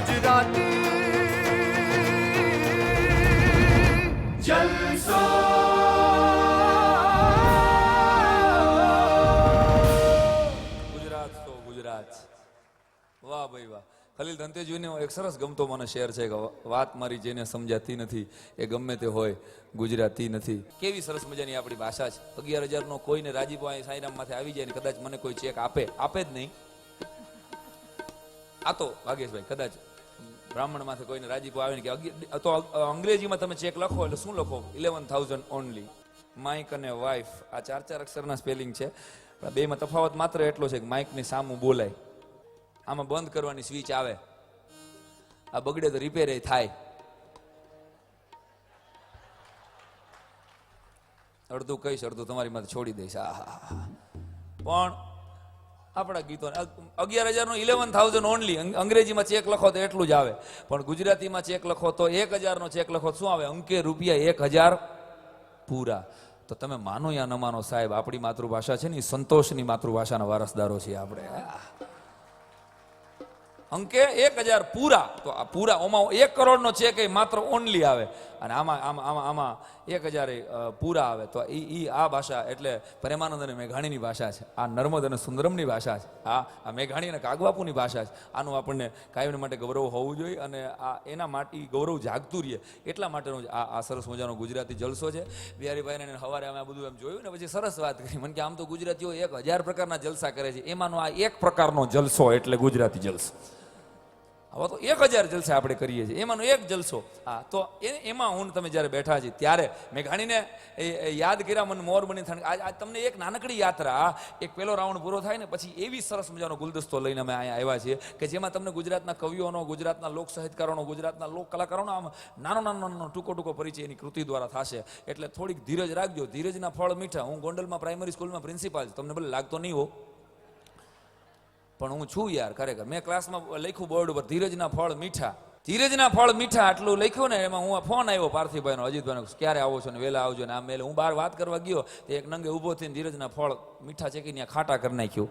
ગુજરાતી જલસો ગુજરાત તો ગુજરાત. વાહ ભાઈ વાહ. ખલીલ ધંતેજીનો એક સરસ ગમતો મને શેર છે કે વાત મારી જેને સમજાતી નથી એ ગમે તે હોય ગુજરાતી નથી. કેવી સરસ મજાની આપણી ભાષા છે. 11,000 નો કોઈને રાજીપો અહીં સાંઈરામ માથે આવી જાય ને કદાચ મને કોઈ ચેક આપે જ નહીં. આ તો ભાગેશભાઈ કદાચ બ્રાહ્મણ માથે કોઈને રાજીપો આવે ને કે તો અંગ્રેજીમાં તમે ચેક લખો એટલે શું લખો 11,000 ઓનલી. માઇક અને વાઇફ આ 4 અક્ષરના સ્પેલિંગ છે. બેમાં તફાવત માત્ર એટલો છે કે માઇકની સામું બોલાય, આમાં બંધ કરવાની સ્વિચ આવે, આ બગડે તો રિપેર થાય. અડધું કહીશ અડધું તમારી માથે છોડી દઈશ. પણ આપણા ગીતો 11,000 નો 11,000 ઓનલી. અંગ્રેજીમાં ચેક લખો તો એટલું જ આવે, પણ ગુજરાતીમાં ચેક લખો તો 1,000 નો ચેક લખો શું આવે? અંકે રૂપિયા 1,000 પૂરા. તો તમે માનો યા ન માનો સાહેબ, આપણી માતૃભાષા છે ને એ સંતોષની માતૃભાષાના વારસદારો છીએ આપણે. અંકે 1,000 પૂરા. તો આ પૂરા ઓમાં 1 કરોડ નો ચેક માત્ર ઓનલી આવે અને આમાં 1,000 પૂરા આવે. તો આ ભાષા એટલે પ્રેમાનંદ અને મેઘાણીની ભાષા છે. આ નર્મદ અને સુંદરમની ભાષા છે. આ મેઘાણી અને કાગબાપુની ભાષા છે. આનું આપણને કાયમ માટે ગૌરવ હોવું જોઈએ અને આ એના માટે ગૌરવ જાગતું રહીએ એટલા માટેનો આ સરસ મજાનો ગુજરાતી જલસો છે. બિહારીભાઈને સવારે અમે આ બધું એમ જોયું ને પછી સરસ વાત કરી મને કે આમ તો ગુજરાતીઓ 1,000 પ્રકારના જલસા કરે છે, એમાંનો આ એક પ્રકારનો જલસો એટલે ગુજરાતી જલસો. હવે તો 1,000 જલસા આપણે કરીએ છીએ, એમાંનો એક જલસો. હા, તો એમાં હું તમે જ્યારે બેઠા છીએ ત્યારે મેઘાણીને યાદ કર્યા મને મોર બની થાય. આજ તમને એક નાનકડી યાત્રા, એક પહેલો રાઉન્ડ પૂરો થાય ને પછી એવી સરસ મજાનો ગુલદસ્તો લઈને અમે અહીંયા આવ્યા છીએ કે જેમાં તમને ગુજરાતના કવિઓનો, ગુજરાતના લોક સાહિત્યકારોનો, ગુજરાતના લોક કલાકારોનો આમ નાનો ટૂંકો પરિચય એની કૃતિ દ્વારા થશે. એટલે થોડીક ધીરજ રાખજો. ધીરજના ફળ મીઠા. હું ગોંડલમાં પ્રાઇમરી સ્કૂલમાં પ્રિન્સિપાલ છું, તમને ભલે લાગતો નહીં હો પણ હું છું યાર ખરેખર. મેં ક્લાસમાં લખ્યું બોર્ડ ઉપર ધીરજના ફળ મીઠા. ધીરજના ફળ મીઠા આટલું લખ્યું ને એમાં હું ફોન આવ્યો પાર્થિવભાઈનો, અજીતભાઈનો, ક્યારે આવો છો ને વહેલા આવજો ને આમ. એટલે હું બહાર વાત કરવા ગયો તો એક નંગે ઊભો થઈને ધીરજના ફળ મીઠા ચેકીને ખાટા કરી નાખ્યું.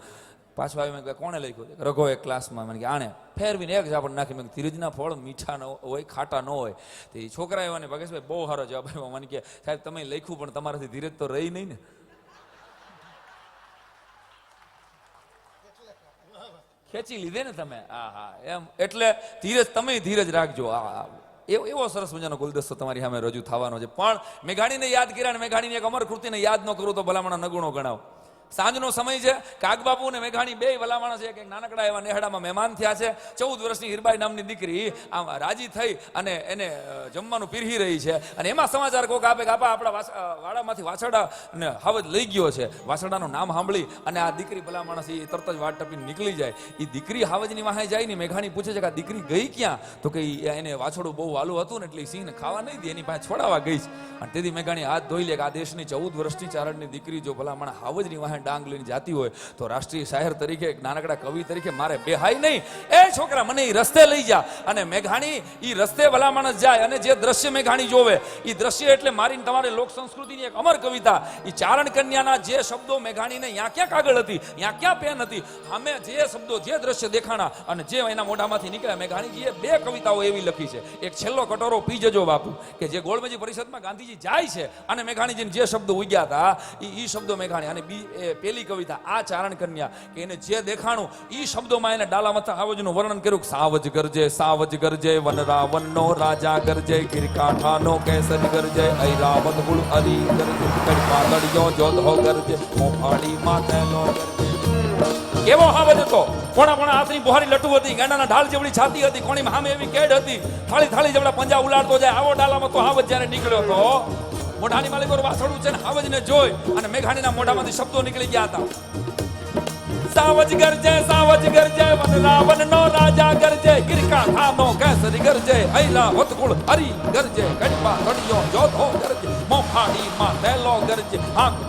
પાછું આવી મેં કોણે લખ્યું? રઘો એક ક્લાસમાં. મને કે આણે ફેરવીને એક ઝાપડ નાખી. મેં ધીરજના ફળ મીઠા ન હોય, ખાટા ન હોય. તો એ છોકરા એવા ને ભાગેશભાઈ બહુ સારો જવાબ આવ્યો. મને કે સાહેબ તમે લખ્યું પણ તમારાથી ધીરજ તો રહી નહીં ને. ખેંચી લીધે ને તમે. હા એમ. એટલે ધીરજ, તમે ધીરજ રાખજો. એવો સરસ મજાનો ગુલદસ્તો તમારી સામે રજૂ થવાનો છે. પણ મેઘાણીને યાદ કર્યા ને મેઘાણીની એક અમર કૃતિને યાદ ન કરું તો ભલામણ નગુણો ગણાવ. સાંજનો સમય છે. કાગબાપુ અને મેઘાણી બે ભલામણ છે. એક નાનકડા એવા નેહડામાં મહેમાન થયા છે. 14 વર્ષની હીરબાઈ નામની દીકરી આમ રાજી થઈ અને એને જમવાનું પીરહી રહી છે. અને એમાં સમાચાર કોક આપે કે આપણા વાડામાંથી વાછરડા ને હાવજ લઈ ગયો છે. વાછરડાનું નામ સાંભળી અને આ દીકરી ભલા માણસ એ તરત જ વાટ ટપીને નીકળી જાય. એ દીકરી હાવજની વાહે જાય ને મેઘાણી પૂછે છે કે આ દીકરી ગઈ ક્યાં? તો કે એને વાછરડું બહુ વાલું હતું ને એટલે સિંહને ખાવા નહીં દે, એની પાસે છોડાવવા ગઈ છે. અને તેથી મેઘાણી હાથ ધોઈ લે કે આ દેશની 14 વર્ષની ચારણની દીકરી જો ભલા માણસ હાવજની વાહે ડાંગ લઈને જાતી હોય તો રાષ્ટ્રીય શાયર તરીકે, નાનકડા કવિ તરીકે મારે બેહાય નહીં. એ છોકરા મને એ રસ્તે લઈ જા. અને મેઘાણી એ રસ્તે ભલા માણસ જાય અને જે દ્રશ્ય મેઘાણી જોવે એ દ્રશ્ય એટલે મારી તમારે લોક સંસ્કૃતિની એક અમર કવિતા. એ ચારણ કન્યાના જે શબ્દો મેઘાણીને યા ક્યાં કાગળ હતી, યા ક્યાં પેન હતી, અમે જે શબ્દો, જે દ્રશ્ય દેખાણા અને જે એના મોઢામાંથી નીકળ્યા, મેઘાણીજીએ 2 કવિતાઓ એવી લખી છે. એક છેલ્લો કટોરો પી જજો બાપુ, કે જે ગોળમેજી પરિષદમાં ગાંધીજી જાય છે અને મેઘાણીજીને જે શબ્દો ઉગ્યા હતા એ શબ્દો મેઘાણી. અને પેલી કવિતા આ ચારણ કન્યા કે એને જે દેખાણું એ શબ્દોમાં એને ડાલામથા હાવજનું વર્ણન કર્યું. સાવજ ગરજે વન રાવણનો રાજા ગરજે, ગીરકાંઠાનો કેસરી ગરજે, ઐરાવત ગુળ હરી ગરજે, કડપાદળિયો જોધો ગરજે, મોફાડી માતેલો ગરજે. કેવો હાવજ હતો? પોણા હાથની બુહારી લટુ હતી, ગાંડાના ઢાળ જેવડી છાતી હતી, કોણી સામે એવી કેડ હતી, થાળી જેવડા પંજા ઉલાડતો જાય. આવો ડાલામાં તો હાવજ જ્યારે નીકળ્યો હતો, મોઢાની માલિકો વાસળું છે ને હાવજને જોઈ અને મેઘાણીના મોઢામાંથી શબ્દો નીકળી ગયા હતા. સાવજ ગરજે વન રાવણનો રાજા ગરજે, ગીરકાંઠાનો કેસરી ગરજે, ઐરાવત ગુળ હરી ગરજે, કડપાદળિયો જોધો ગરજે, મોફાડી માતેલો ગરજે. આંખ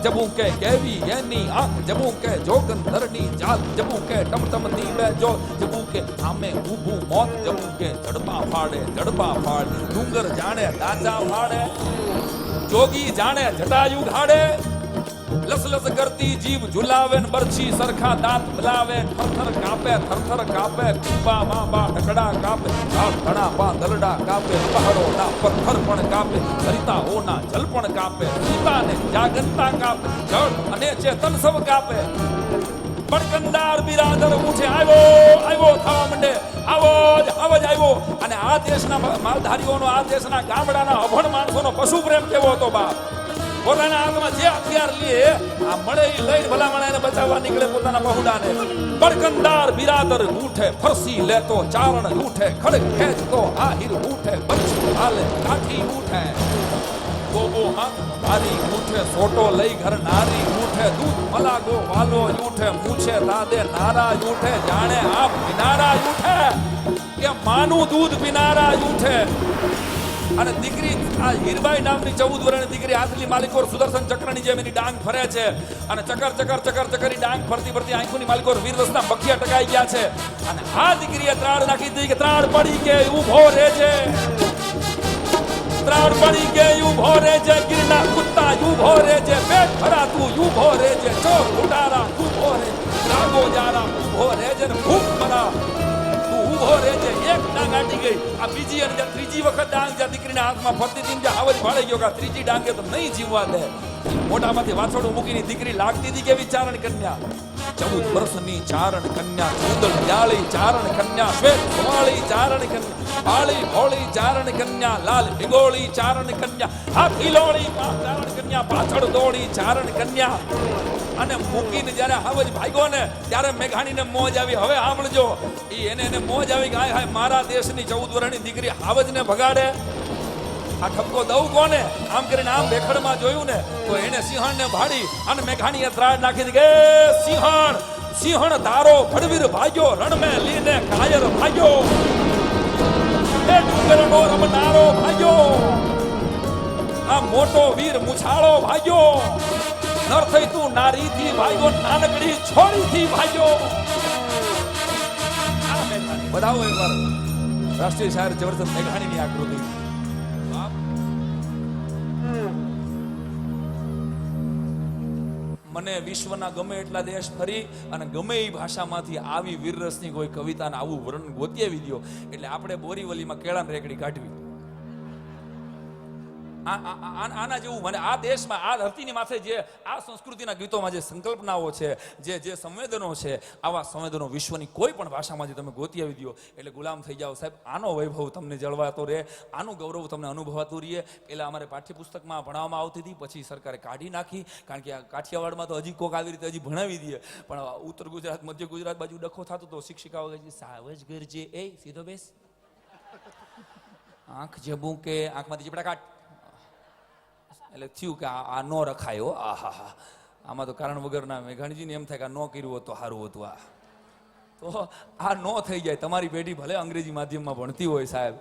જબુકે કેવી એની આંખ જબુકે, જોગંદરની ચાલ જબુકે, ટમટમતી બેજો જબુકે, આમે ઊભું મોત જબુકે, જડપા ફાડે ડુંગર જાણે દાચા ફાડે, જોગી જાણે જટાયુ ઘાડે, લસલસ કરતી જીભ ઝુલાવે ને બરછી સરખા દાંત બલાવે થરથર કાપે કુંબા બા ઢકડા કાપે ધણા પા દલડા કાપે પહાડોના પથ્થર પણ કાપે સરિતાઓના જલ પણ કાપે સીતાને જાગંતા કાપે જળ અને ચેતન સબ કાપે પડકંદાર બિરાદર ઉઠે આવ્યો થવા માંડે આવો જ આવ્યો અને આ દેશના માલધારીઓનો આ દેશના ગામડાના અભણ માણસોનો પશુ પ્રેમ કેવો હતો બાપ પોતાના હાથમાં જે હથિયાર લે આ મળે એ લઈને ભલામણ એને બચાવવા નીકળે પોતાના બહુડાને પડકંદાર બિરાદર ઉઠે ફરસી લેતો ચારણ ઉઠે ખડક ખેંચતો આહિર ઉઠે બચ્ચી હાલે કાઠી ઉઠે ગોગો હાથ ભારી ઉઠે સોટો લઈ ઘર નારી ઉઠે દૂધ મલાગો વાલો ઉઠે મૂછે દાદે નારા ઉઠે જાણે આપ પીનારા ઉઠે કે માનું દૂધ પીનારા ઉઠે અને દીકરી આ હીરબાઈ નામની 14 વર્ષની દીકરી હાથલી માલિકોર સુદર્શન ચક્રની જેમ એની ડાંગ ફરે છે અને ચકર ડાંગ ફરતી આંખોની માલિકોર વીરરસના બખિયા ટકાઈ ગયા છે અને આ દીકરીએ ત્રાડ નાખી દીધી કે ત્રાડ પડી કે ઊભો રહેજે ત્રાડ પડી કે ઊભો રહેજે ગિરના કુત્તા ઊભો રહેજે પેટ ભરા તું ઊભો રહેજે ચોક ઉડારા ઊભો રહેજે રાગો જારા ઊભો રહેજે ને ભૂખ મરા ઊભો રહેજે એક ડાંગ આટી ગઈ આ બીજી અને ત્રીજી વખત ડાંગ જે દીકરીના હાથમાં ફરતી હતી જે આવજ ભાળે ગયો કે ત્રીજી ડાંગે તો નહીં જીવવા દે મોઢામાંથી વાછોડું મૂકીને દીકરી લાગતી હતી કેવી ચારણ કન્યા 14 વર્ષની ચારણ કન્યા સુંદર યાળી ચારણ કન્યા શ્વેત ધોળી ચારણ કન્યા આળી ભોળી ચારણ કન્યા લાલ ભીગોળી ચારણ કન્યા હાથી લોળી ચારણ કન્યા પાછળ દોડી ચારણ કન્યા અને મૂકીને જ્યારે હાવજ ભાગ્યો ને ત્યારે મેઘાણીને મોજ આવી હવે સાંભળજો એને મોજ આવી કે હાય મારા દેશની 14 વર્ષની દીકરી હાવજને ભગાડે આ ઠપકો દઉં કોને આમ કરીને આમ બેખડમાં જોયું ને તો એને સિંહણને ભાડી અને મેઘાણીએ ત્રાડ નાખી દીધી કે સિંહણ તારો ભડવીર ભાગ્યો રણ મેં લીને કાયર ભાગ્યો એ ડુંગરનો રમનારો ભાગ્યો આ મોટો વીર મુછાળો ભાગ્યો નર થઈ તું નારીથી ભાગ્યો નાનકડી છોરીથી ભાગ્યો આ મેઘાણી બધાઓ એકવાર રાષ્ટ્રીય શાયર જબરદસ્ત મેઘાણીની આકૃતિ મને વિશ્વના ગમે એટલા દેશ ફરી અને ગમે એ ભાષામાંથી આવી વીરરસની કોઈ કવિતાને આવું વર્ણન ગોતી આવી દો એટલે આપણે બોરીવલીમાં કેળાની રેકડી કાઢવી આના જેવું મને આ દેશમાં આ ધરતીની માથે જે આ સંસ્કૃતિના ગીતોમાં જે સંકલ્પનાઓ છે જે સંવેદનો છે આવા સંવેદનો વિશ્વની કોઈ પણ ભાષામાંથી તમે ગોતી આવી દો એટલે ગુલામ થઈ જાઓ સાહેબ આનો વૈભવ તમને જળવાતો રહે આનું ગૌરવ તમને અનુભવાતું રહે એટલે અમારે પાઠ્યપુસ્તકમાં ભણાવવામાં આવતી હતી પછી સરકારે કાઢી નાખી કારણ કે આ કાઠિયાવાડમાં તો હજી કોક આવી રીતે હજી ભણાવી દે પણ ઉત્તર ગુજરાત મધ્ય ગુજરાત બાજુ ડખો થતો તો શિક્ષિકાઓ સાવજ ગરજે એ સીધો બેસ આંખ જબું કે આંખમાંથી ચીપડા કાઢ એટલે થયું કે આ નો રખાયો આહા આમાં તો કારણ વગરના મેઘાણીજીને એમ થાય કે આ નો કર્યું હોત તો સારું હતું તો આ નો થઈ જાય તમારી પેઢી ભલે અંગ્રેજી માધ્યમમાં ભણતી હોય સાહેબ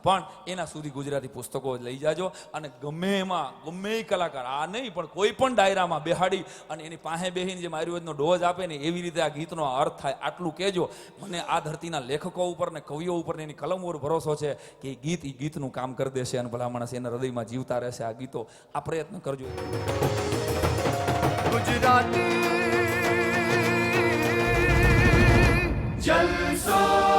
પણ એના સુધી ગુજરાતી પુસ્તકો લઈ જાજો અને ગમે એ કલાકાર આ નહીં પણ કોઈ પણ ડાયરામાં બેહાડી અને એની પાસે બેહીને જેમ આયુર્વેદનો ડોઝ આપે ને એવી રીતે આ ગીતનો અર્થ થાય આટલું કહેજો મને આ ધરતીના લેખકો ઉપર ને કવિઓ ઉપર એની કલમ ઉપર ભરોસો છે કે એ ગીતનું કામ કરી દેશે અને ભલા માણસ એના હૃદયમાં જીવતા રહેશે આ ગીતો આ પ્રયત્ન કરજો ગુજરાતી જલસો